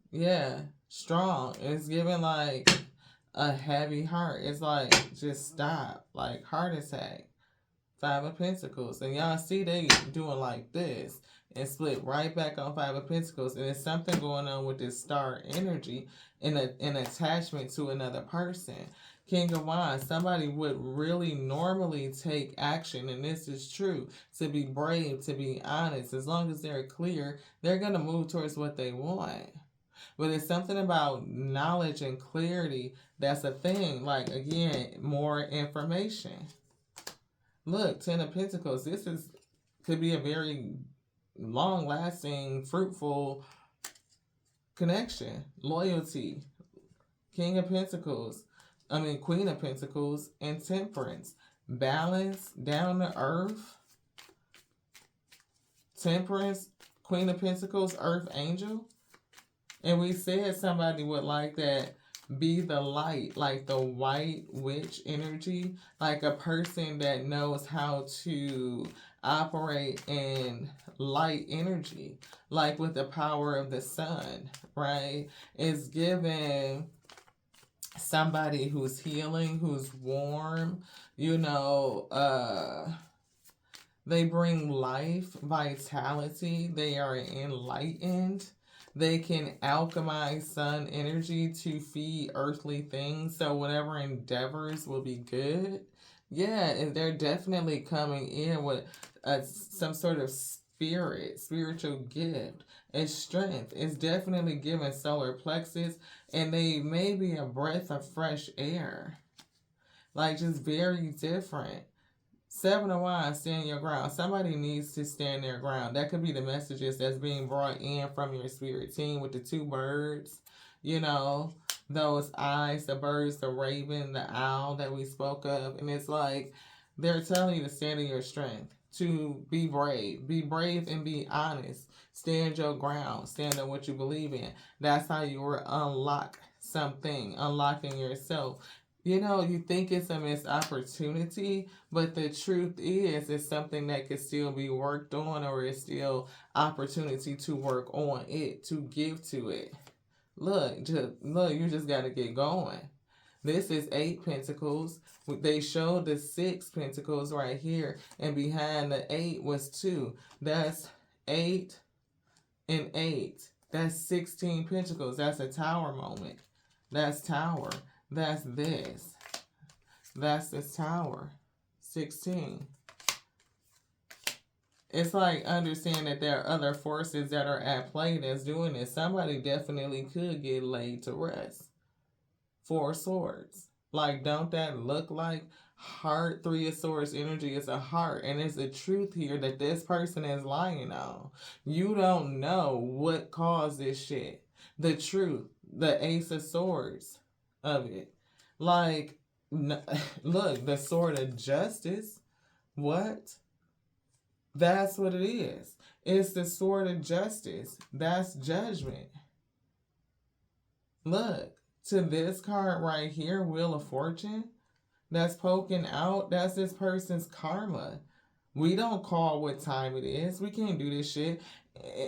Yeah, strong. It's giving like a heavy heart. It's like, just stop, like heart attack. Five of Pentacles, and y'all see they doing like this and split right back on Five of Pentacles, and there's something going on with this star energy and an attachment to another person. King of Wands, somebody would really normally take action, and this is true, to be brave, to be honest. As long as they're clear, they're going to move towards what they want. But it's something about knowledge and clarity that's a thing. Like, again, more information. Look, Ten of Pentacles, this could be a very long-lasting, fruitful connection. Loyalty. King of Pentacles. Queen of Pentacles and Temperance. Balance, down to earth. Temperance, Queen of Pentacles, Earth Angel. And we said somebody would like that. Be the light, like the white witch energy, like a person that knows how to operate in light energy, like with the power of the sun, right? It's given somebody who's healing, who's warm, they bring life, vitality, they are enlightened. They can alchemize sun energy to feed earthly things. So whatever endeavors will be good. Yeah, and they're definitely coming in with some sort of spiritual gift. It's strength. It's definitely giving solar plexus. And they may be a breath of fresh air. Like just very different. Seven of Wands, stand your ground. Somebody needs to stand their ground. That could be the messages that's being brought in from your spirit team with the two birds. Those eyes, the birds, the raven, the owl that we spoke of. And it's like they're telling you to stand in your strength, to be brave. Be brave and be honest. Stand your ground. Stand on what you believe in. That's how you will unlock something, unlocking yourself. You think it's a missed opportunity, but the truth is it's something that could still be worked on, or it's still opportunity to work on it, to give to it. Look, you just got to get going. This is 8 Pentacles. They showed the 6 Pentacles right here, and behind the 8 was 2. That's 8 and 8. That's 16 Pentacles. That's a Tower moment. That's Tower. That's this. That's this Tower. 16. It's like understand that there are other forces that are at play that's doing this. Somebody definitely could get laid to rest. 4 Swords. Like, don't that look like heart? 3 of Swords energy is a heart. And it's the truth here that this person is lying on. You don't know what caused this shit. The truth. The Ace of Swords of it. Like, look, the Sword of Justice. What? That's what it is. It's the Sword of Justice. That's judgment. Look, to this card right here, Wheel of Fortune, that's poking out. That's this person's karma. We don't call what time it is. We can't do this shit.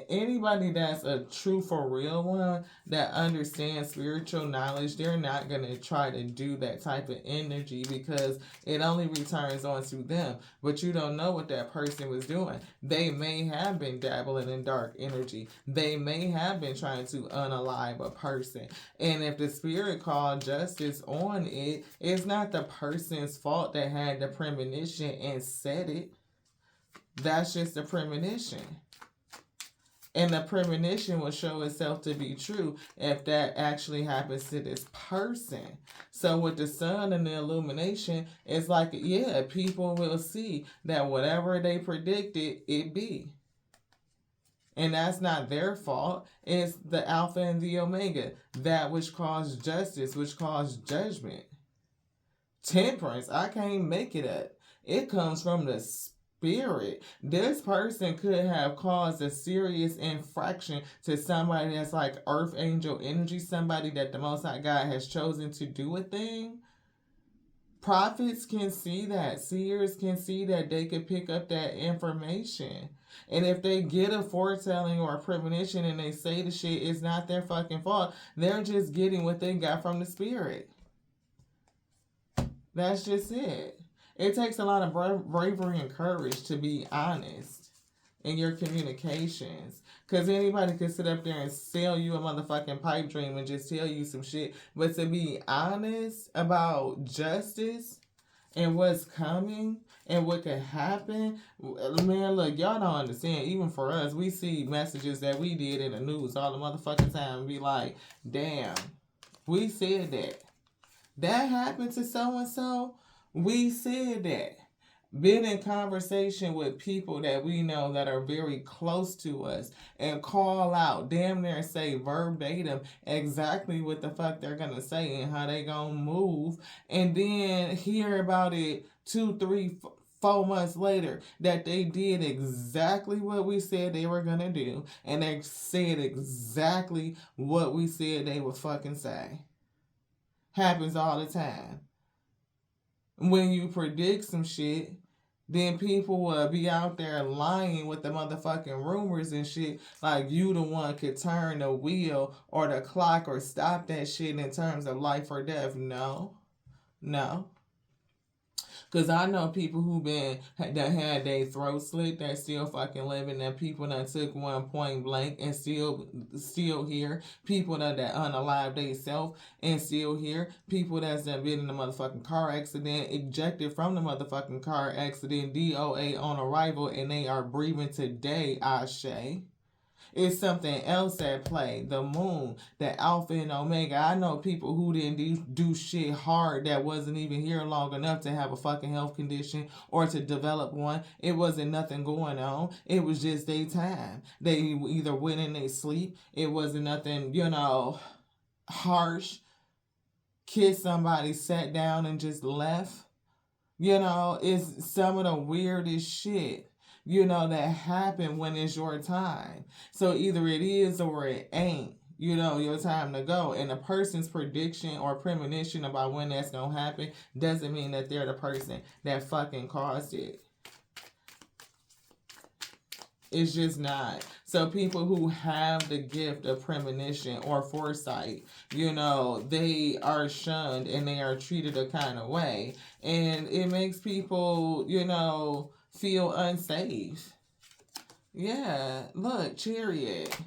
Anybody that's a true for real one that understands spiritual knowledge, they're not going to try to do that type of energy because it only returns onto them. But you don't know what that person was doing. They may have been dabbling in dark energy. They may have been trying to unalive a person. And if the spirit called justice on it, it's not the person's fault that had the premonition and said it. That's just a premonition. And the premonition will show itself to be true if that actually happens to this person. So with the sun and the illumination, it's like, yeah, people will see that whatever they predicted, it be. And that's not their fault. It's the Alpha and the Omega, that which caused justice, which caused judgment. Temperance, I can't make it up. It comes from the spirit. This person could have caused a serious infraction to somebody that's like earth angel energy, somebody that the Most High God has chosen to do a thing. Prophets can see that. Seers can see that. They can pick up that information. And if they get a foretelling or a premonition and they say the shit, it's not their fucking fault. They're just getting what they got from the spirit. That's just it. It takes a lot of bravery and courage to be honest in your communications. Because anybody could sit up there and sell you a motherfucking pipe dream and just tell you some shit. But to be honest about justice and what's coming and what could happen, man, look, y'all don't understand. Even for us, we see messages that we did in the news all the motherfucking time and be like, damn, we said that. That happened to so-and-so. We said that. Been in conversation with people that we know that are very close to us and call out, damn near say verbatim exactly what the fuck they're going to say and how they going to move. And then hear about it 2, 3, 4 months later that they did exactly what we said they were going to do. And they said exactly what we said they would fucking say. Happens all the time. When you predict some shit, then people will be out there lying with the motherfucking rumors and shit like you the one could turn the wheel or the clock or stop that shit in terms of life or death. No. Because I know people who that had their throat slit that still fucking living, and people that took one point blank and still here. People that unalived themselves and still here. People that's been in a motherfucking car accident, ejected from the motherfucking car accident, DOA on arrival, and they are breathing today, Ashe. It's something else at play. The moon, the Alpha and Omega. I know people who didn't do shit hard that wasn't even here long enough to have a fucking health condition or to develop one. It wasn't nothing going on. It was just their time. They either went in their sleep. It wasn't nothing, harsh. Kissed somebody, sat down and just left. It's some of the weirdest shit. That happen when it's your time. So either it is or it ain't, your time to go. And a person's prediction or premonition about when that's going to happen doesn't mean that they're the person that fucking caused it. It's just not. So people who have the gift of premonition or foresight, they are shunned and they are treated a kind of way. And it makes people, feel unsafe. Yeah, look, chariot.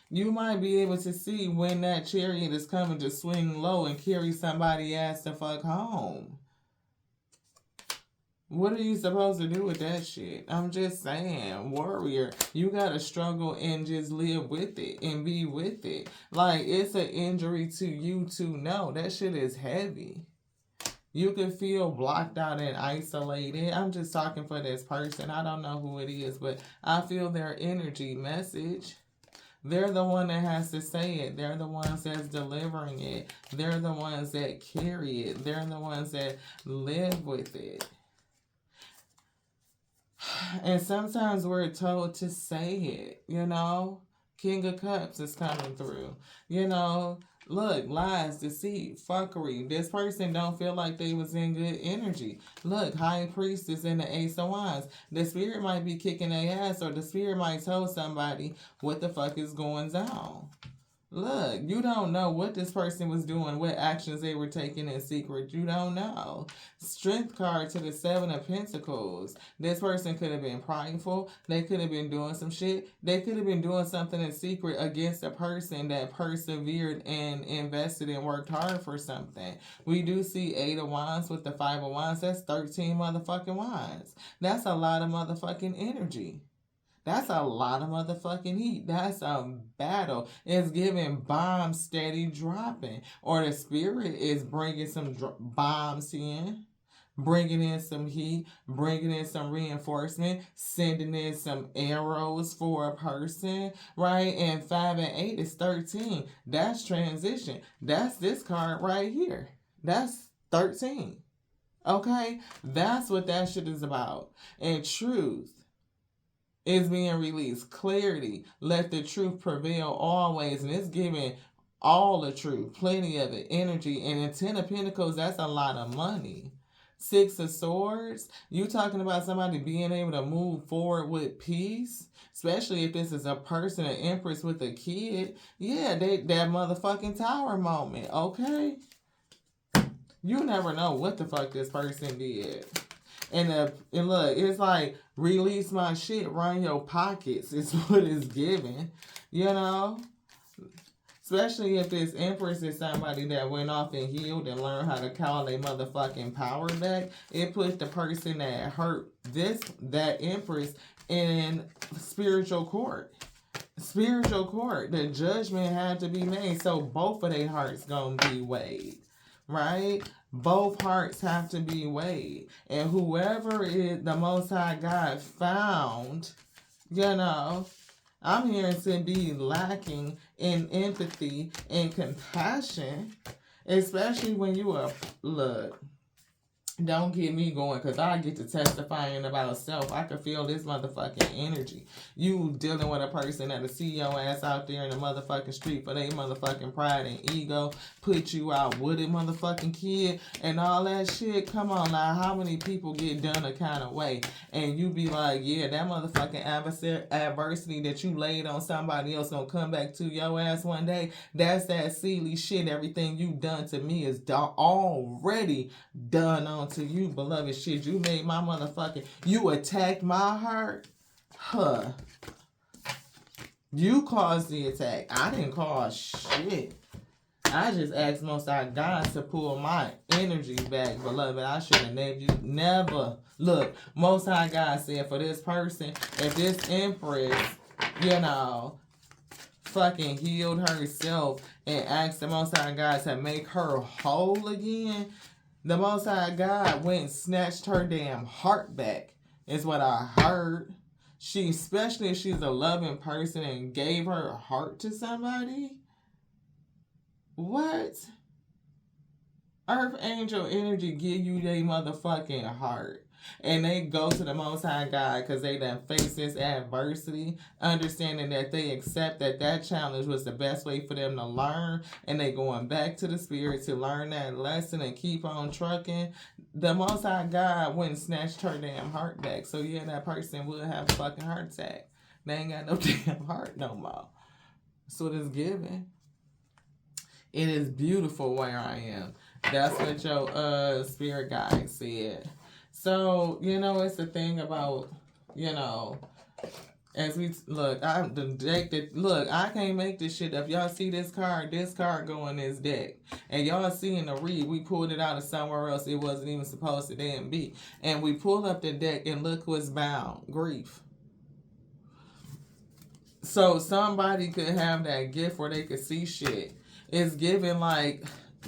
You might be able to see when that chariot is coming to swing low and carry somebody ass the fuck home. What are you supposed to do with that shit? I'm just saying, warrior, you gotta struggle and just live with it and be with it. Like, it's an injury to you to know. That shit is heavy. You can feel blocked out and isolated. I'm just talking for this person. I don't know who it is, but I feel their energy message. They're the one that has to say it. They're the ones that's delivering it. They're the ones that carry it. They're the ones that live with it. And sometimes we're told to say it, King of Cups is coming through. Look, lies, deceit, fuckery. This person don't feel like they was in good energy. Look, high priestess in the Ace of Wands. The spirit might be kicking their ass, or the spirit might tell somebody what the fuck is going on. Look, you don't know what this person was doing, what actions they were taking in secret. You don't know. Strength card to the Seven of Pentacles. This person could have been prideful. They could have been doing some shit. They could have been doing something in secret against a person that persevered and invested and worked hard for something. We do see 8 of Wands with the 5 of Wands. That's 13 motherfucking wands. That's a lot of motherfucking energy. That's a lot of motherfucking heat. That's a battle. It's giving bombs steady dropping. Or the spirit is bringing some bombs in, bringing in some heat, bringing in some reinforcement, sending in some arrows for a person, right? And 5 and 8 is 13. That's transition. That's this card right here. That's 13. Okay? That's what that shit is about. And truth is being released. Clarity. Let the truth prevail always. And it's giving all the truth. Plenty of it. Energy. And in 10 of Pentacles, that's a lot of money. 6 of Swords. You talking about somebody being able to move forward with peace. Especially if this is a person, an empress with a kid. Yeah, that motherfucking tower moment. Okay? You never know what the fuck this person did. And look, it's like, release my shit, run your pockets is what it's giving, you know? Especially if this empress is somebody that went off and healed and learned how to call their motherfucking power back. It put the person that hurt that empress in spiritual court. Spiritual court. The judgment had to be made, so both of their hearts gonna be weighed. Right? Both hearts have to be weighed. And whoever is the Most High God found, you know, I'm hearing to be lacking in empathy and compassion, especially when you are, look, don't get me going, because I get to testifying about self. I can feel this motherfucking energy. You dealing with a person that'll see your ass out there in the motherfucking street for their motherfucking pride and ego, put you out with a motherfucking kid and all that shit. Come on now, how many people get done a kind of way? And you be like, yeah, that motherfucking adversity that you laid on somebody else gonna come back to your ass one day. That's that silly shit. Everything you done to me is already done on to you, beloved. Shit, you made my motherfucking, you attacked my heart. Huh. You caused the attack. I didn't cause shit. I just asked Most High God to pull my energy back, beloved. I should have named you. Never. Look, Most High God said for this person, if this empress, you know, fucking healed herself and asked the Most High God to make her whole again, the Most High God went and snatched her damn heart back, is what I heard. She, especially if she's a loving person and gave her heart to somebody. What? Earth angel energy give you their motherfucking heart. And they go to the Most High God because they done face this adversity, understanding that they accept that challenge was the best way for them to learn, and they going back to the spirit to learn that lesson and keep on trucking. The Most High God went and snatched her damn heart back. So yeah, that person would have a fucking heart attack. They ain't got no damn heart no more. That's what it's giving. It is beautiful where I am. That's what your spirit guide said. So, you know, it's the thing about, you know, as we look, I can't make this shit up. Y'all see this card go in this deck. And y'all seeing the read, we pulled it out of somewhere else it wasn't even supposed to damn be. And we pulled up the deck and look what's bound. Grief. So somebody could have that gift where they could see shit. It's giving like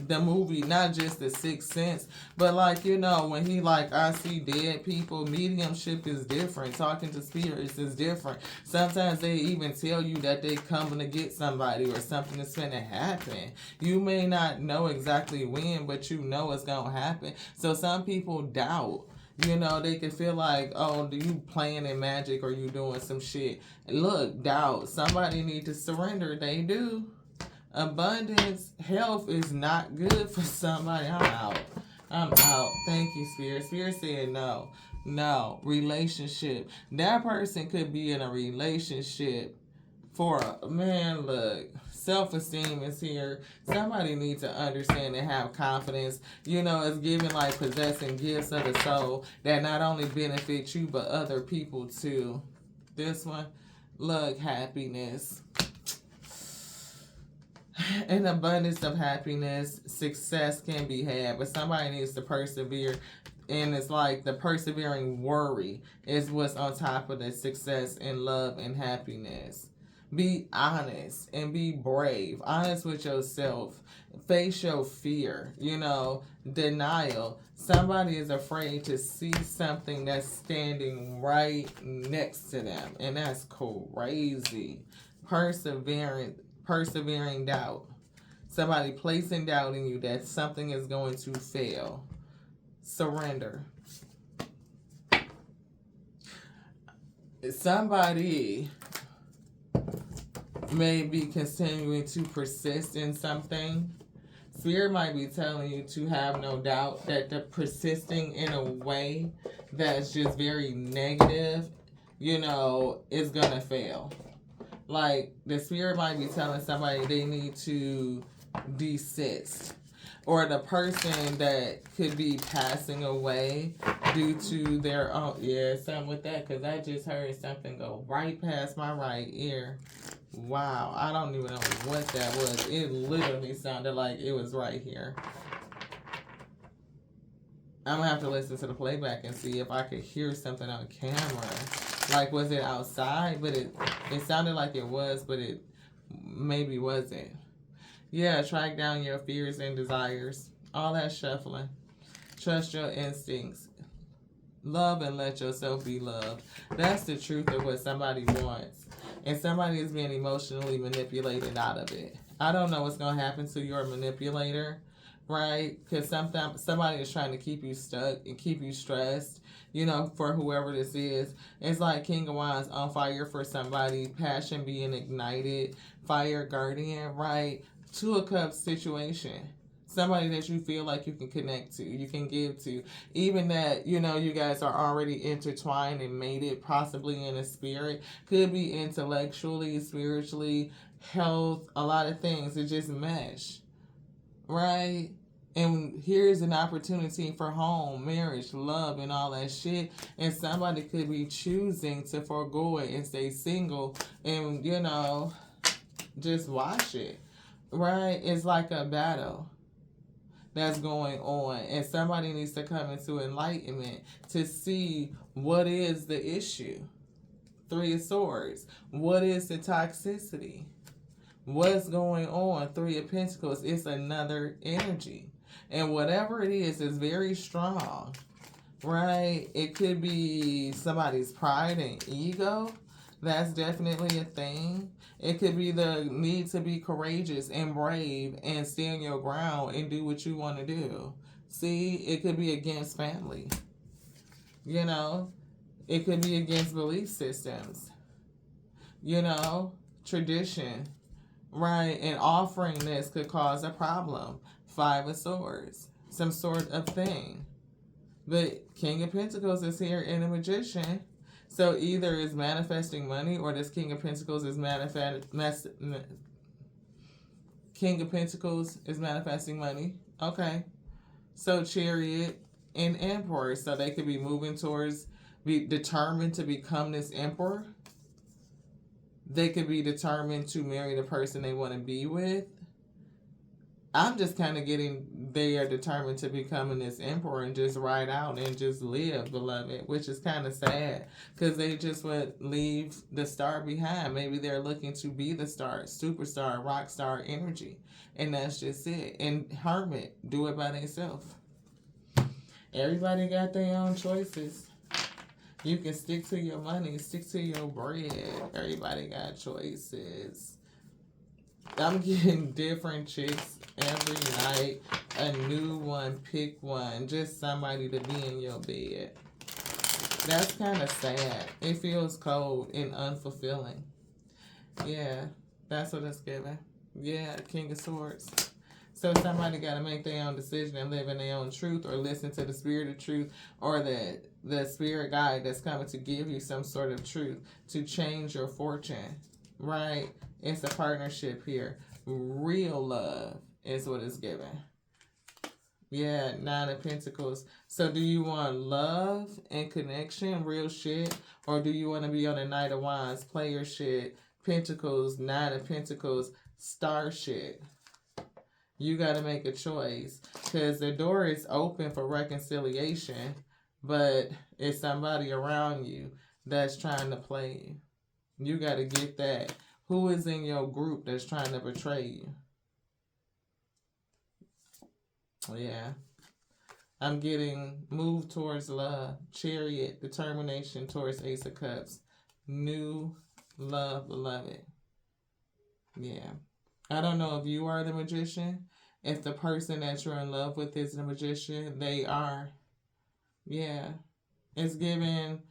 the movie, not just The Sixth Sense, but like, you know, when he like, I see dead people, mediumship is different. Talking to spirits is different. Sometimes they even tell you that they coming to get somebody or something that's going to happen. You may not know exactly when, but you know it's going to happen. So some people doubt. You know, they can feel like, oh, do you playing in magic or you doing some shit? Look, doubt. Somebody need to surrender. They do. Abundance, health is not good for somebody. I'm out. I'm out. Thank you, Spirit. Spirit said no. No. Relationship. That person could be in a relationship for a man. Look, self-esteem is here. Somebody needs to understand and have confidence. You know, it's giving like possessing gifts of the soul that not only benefit you but other people too. This one, look, happiness. An abundance of happiness, success can be had, but somebody needs to persevere. And it's like the persevering worry is what's on top of the success and love and happiness. Be honest and be brave. Honest with yourself. Face your fear. You know, denial. Somebody is afraid to see something that's standing right next to them. And that's crazy. Persevering doubt. Somebody placing doubt in you that something is going to fail. Surrender. Somebody may be continuing to persist in something. Spirit might be telling you to have no doubt that the persisting in a way that's just very negative, you know, is going to fail. Like, the Spirit might be telling somebody they need to desist. Or the person that could be passing away due to their own... Yeah, something with that, because I just heard something go right past my right ear. Wow, I don't even know what that was. It literally sounded like it was right here. I'm going to have to listen to the playback and see if I could hear something on camera. Like, was it outside? But it sounded like it was, but it maybe wasn't. Yeah, track down your fears and desires. All that shuffling. Trust your instincts. Love and let yourself be loved. That's the truth of what somebody wants. And somebody is being emotionally manipulated out of it. I don't know what's going to happen to your manipulator, right? Because sometimes somebody is trying to keep you stuck and keep you stressed, you know, for whoever this is. It's like King of Wands on fire for somebody, passion being ignited, fire guardian, right? Two of Cups situation. Somebody that you feel like you can connect to, you can give to. Even that, you know, you guys are already intertwined and mated, possibly in a spirit. Could be intellectually, spiritually, health, a lot of things. It just mesh, right? And here's an opportunity for home, marriage, love, and all that shit. And somebody could be choosing to forego it and stay single and, you know, just watch it, right? It's like a battle that's going on, and somebody needs to come into enlightenment to see what is the issue. Three of Swords. What is the toxicity? What's going on? Three of Pentacles. It's another energy. And whatever it is very strong, right? It could be somebody's pride and ego. That's definitely a thing. It could be the need to be courageous and brave and stand your ground and do what you want to do. See, it could be against family. You know, it could be against belief systems. You know, tradition, right? And offering this could cause a problem. Five of Swords, some sort of thing. But King of Pentacles is here in a Magician. So either is manifesting money or this King of Pentacles is King of Pentacles is manifesting money. Okay. So Chariot and Emperor. So they could be moving towards, be determined to become this Emperor. They could be determined to marry the person they want to be with. I'm just kind of getting they are determined to becoming this Emperor and just ride out and just live, beloved, which is kind of sad because they just would leave the star behind. Maybe they're looking to be the star, superstar, rock star energy, and that's just it. And Hermit, do it by themselves. Everybody got their own choices. You can stick to your money, stick to your bread. Everybody got choices. I'm getting different chicks every night. A new one, pick one. Just somebody to be in your bed. That's kind of sad. It feels cold and unfulfilling. Yeah, that's what it's giving. Yeah, King of Swords. So somebody got to make their own decision and live in their own truth, or listen to the spirit of truth, or the spirit guide that's coming to give you some sort of truth to change your fortune, right? It's a partnership here. Real love is what it's given. Yeah, Nine of Pentacles. So do you want love and connection, real shit, or do you want to be on the Knight of Wands, player shit, Pentacles, Nine of Pentacles, star shit? You got to make a choice, because the door is open for reconciliation, but it's somebody around you that's trying to play you. You got to get that. Who is in your group that's trying to betray you? Yeah. I'm getting moved towards love, Chariot, determination towards Ace of Cups, new love, beloved. Yeah. I don't know if you are the Magician. If the person that you're in love with is the Magician, they are. Yeah. It's giving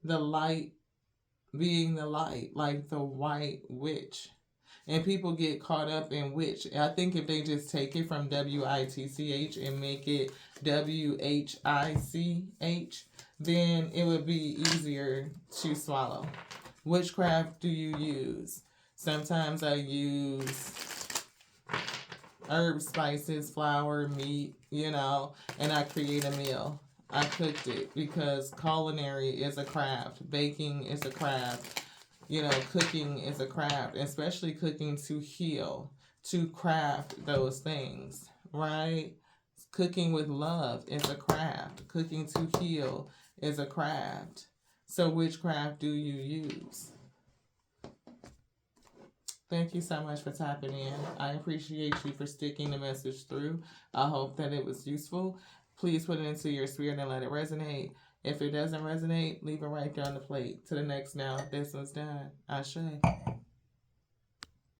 the light being the light, like the white witch. And people get caught up in witch. I think if they just take it from WITCH and make it WHICH, then it would be easier to swallow. Witchcraft do you use? Sometimes I use herbs, spices, flour, meat, and I create a meal. I cooked it because culinary is a craft. Baking is a craft. Cooking is a craft, especially cooking to heal, to craft those things, right? Cooking with love is a craft. Cooking to heal is a craft. So which craft do you use? Thank you so much for tapping in. I appreciate you for sticking the message through. I hope that it was useful. Please put it into your spirit and let it resonate. If it doesn't resonate, leave it right there on the plate. To the next now. This one's done. Ashe.